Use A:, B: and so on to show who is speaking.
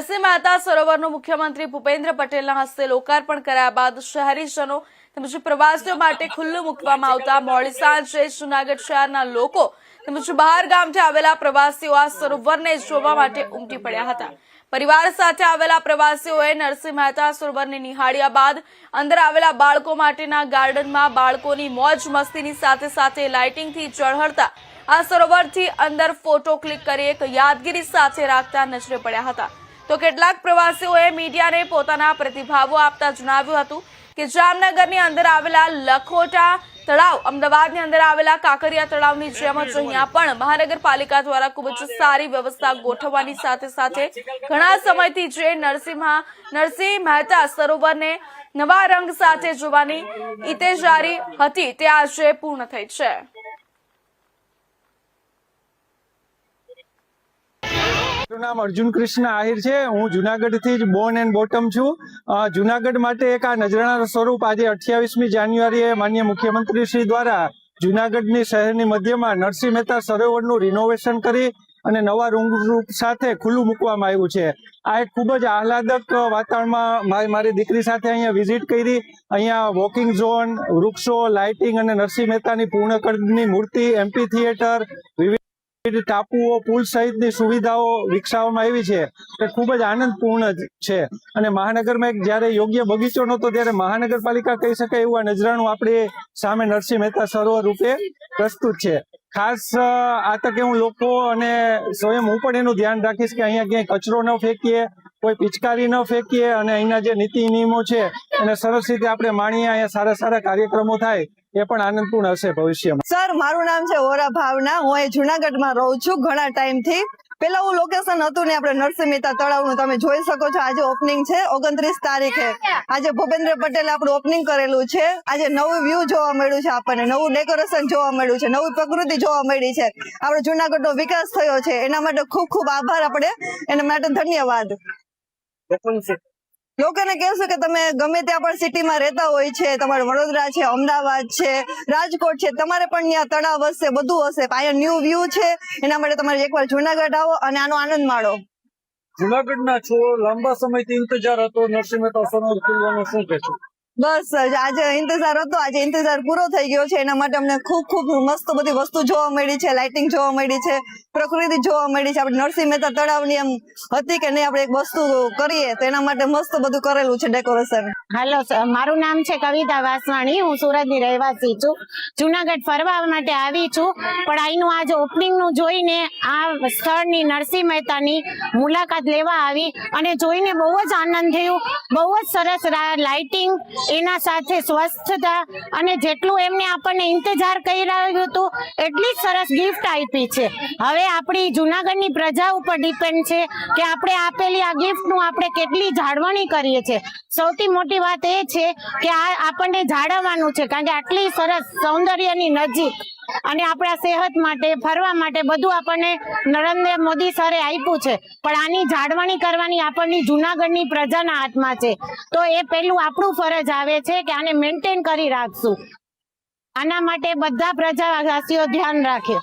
A: નરસિંહ મહેતા સરોવરનું મુખ્યમંત્રી ભૂપેન્દ્ર પટેલના હસ્તે લોકાર્પણ કર્યા બાદ શહેરીજનો તેમજ પ્રવાસીઓ માટે ખુલ્લું મૂકવામાં આવતા મોડી સાંજે જૂનાગઢ શહેરના લોકો તેમજ બહાર ગામથી આવેલા પ્રવાસીઓ આ સરોવરને જોવા માટે ઉમટી પડ્યા હતા। પરિવાર સાથે આવેલા પ્રવાસીઓએ નરસિંહ મહેતા સરોવરને નિહાળ્યા બાદ અંદર આવેલા બાળકો માટેના ગાર્ડનમાં બાળકોની મોજ મસ્તીની સાથે સાથે લાઇટિંગથી ઝળહળતા આ સરોવરથી અંદર ફોટો ક્લિક કરી એક યાદગીરી સાથે રાખતા નજરે પડ્યા હતા। તો કેટલાક પ્રવાસીઓએ મીડિયાને પોતાના પ્રતિભાવો આપતા જણાવ્યું હતું કે જામનગરની અંદર આવેલા લખોટા તળાવ, અમદાવાદની અંદર આવેલા કાંકરિયા તળાવની જેમ જ અહીંયા પણ મહાનગરપાલિકા દ્વારા ખૂબ જ સારી વ્યવસ્થા ગોઠવવાની સાથે સાથે ઘણા સમયથી જે નરસિંહ મહેતા સરોવરને નવા રંગ સાથે જોવાની ઇતેજારી હતી તે આજે પૂર્ણ થઈ છે।
B: મારું નામ અર્જુન કૃષ્ણ આહિર છે। હું જુનાગઢથી જ બોર્ન એન્ડ બોટમ છું। જુનાગઢ માટે એક આ નજરાણા સ્વરૂપ આજે 28મી જાન્યુઆરીએ માનનીય મુખ્યમંત્રી શ્રી દ્વારા જુનાગઢની શહેરની મધ્યમાં નરસિંહ મહેતા સરોવરનું રિનોવેશન કરી અને નવા રૂપ સાથે ખુલ્લું મૂકવામાં આવ્યું છે। આ એક ખૂબ જ આહલાદક વાતાવરણમાં મારી દીકરી સાથે અહીંયા વિઝિટ કરી। અહીંયા વોકિંગ ઝોન, વૃક્ષો, લાઇટિંગ અને નરસિંહ મહેતાની પૂર્ણકદની મૂર્તિ, એમ્પી થિયેટર, ટાપુઓ, પુલ સહિતની સુવિધાઓ વિકસાવવામાં આવી છે તે ખૂબ જ આનંદપૂર્ણ છે। અને મહાનગરમાં એક જ્યારે યોગ્ય બગીચો નહોતો ત્યારે મહાનગરપાલિકા કહી શકાય એવું આ નજરાણું આપણી સામે નરસિંહ મહેતા સરોવર રૂપે પ્રસ્તુત છે। ખાસ આ તકે હું લોકો અને સ્વયં હું પણ એનું ધ્યાન રાખીશ કે અહીંયા ક્યાંય કચરો ન ફેંકીએ, કોઈ પિચકારી ન ફેંકીએ અને અહીંના જે નીતિ નિયમો છે એને સરસ રીતે આપણે માણીએ। અહીંયા સારા કાર્યક્રમો થાય એ પણ આનંદપૂર્ણ હશે ભવિષ્યમાં।
C: સર, મારું નામ છે વોરા ભાવના। હું અહીં જુનાગઢમાં રહું છું ઘણા ટાઈમથી। પેલા હું લોકેશન હતું ને આપણે નરસિંહ મહેતા તળાવનું તમે જોઈ શકો છો। આજે ઓપનિંગ છે 29 તારીખે। આજે ભૂપેન્દ્ર પટેલે આપણું ઓપનિંગ કરેલું છે। આજે નવું વ્યૂ જોવા મળ્યું છે, આપણને નવું ડેકોરેશન જોવા મળ્યું છે, નવી પ્રકૃતિ જોવા મળી છે। આપણે જુનાગઢનો વિકાસ થયો છે એના માટે ખૂબ ખૂબ આભાર, આપણે એના માટે ધન્યવાદ। લોકોને કહેશું કે તમે ગમે ત્યાં પણ સિટીમાં રહેતા હોય છે, તમારે વડોદરા છે, અમદાવાદ છે, રાજકોટ છે, તમારે પણ ત્યાં તળાવ હશે, બધું હશે, અહીંયા ન્યૂ વ્યૂ છે, એના માટે તમારે એકવાર જુનાગઢ આવો અને આનો આનંદ માણો।
D: જુનાગઢના છો, લાંબા સમયથી ઇંતજાર હતો નરસિંહ મહેતા સરોવર ખુલવાનો, શું કહેશો?
C: બસ આજે ઇંતજાર હતો, આજે ઇંતજાર પૂરો થઈ ગયો છે। એના માટે અમને ખૂબ મસ્ત બધી વસ્તુ જોવા મળી છે, લાઇટિંગ જોવા મળી છે, પ્રકૃતિ જોવા મળી છે। આપણે નરસિંહ મહેતા તળાવની એમ હતી કે નહીં આપણે એક વસ્તુ કરીએ તો એના માટે મસ્ત બધું કરેલું છે ડેકોરેશન।
E: હાલો, મારું નામ છે કવિતા વાસવાણી। હું સુરતની રહેવાસી છું। જુનાગઢ ફરવા માટે આવી છું, પણ અહીંનું આજે ઓપનિંગ નું જોઈને આ સ્થળની નરસિંહ મહેતાની મુલાકાત લેવા આવી અને જોઈને બહુ જ આનંદ થયો। બહુ જ સરસ લાઇટિંગ, એના સાથે સ્વચ્છતા અને જેટલું એમને આપણને ઇંતજાર કરી રહ્યું હતું એટલી જ સરસ ગિફ્ટ આપી છે। હવે આપણી જુનાગઢની પ્રજા ઉપર ડિપેન્ડ છે કે આપણે આપેલી આ ગિફ્ટનું આપણે કેટલી જાળવણી કરીએ છીએ। સૌથી મોટી વાત એ છે કે આ આપણને જાળવવાનું છે, કારણ કે આટલી સરસ સૌંદર્યની નજીક અને આપણા સેહત માટે, ફરવા માટે બધું આપણને નરેન્દ્ર મોદી સરે આપ્યું છે, પણ આની જાળવણી કરવાની આપણની જુનાગઢની પ્રજાના હાથમાં છે। તો એ પેલું આપણું ફરજ આવે છે કે આને મેન્ટેન કરી રાખશું। આના માટે બધા પ્રજાવાસીઓ ધ્યાન રાખે।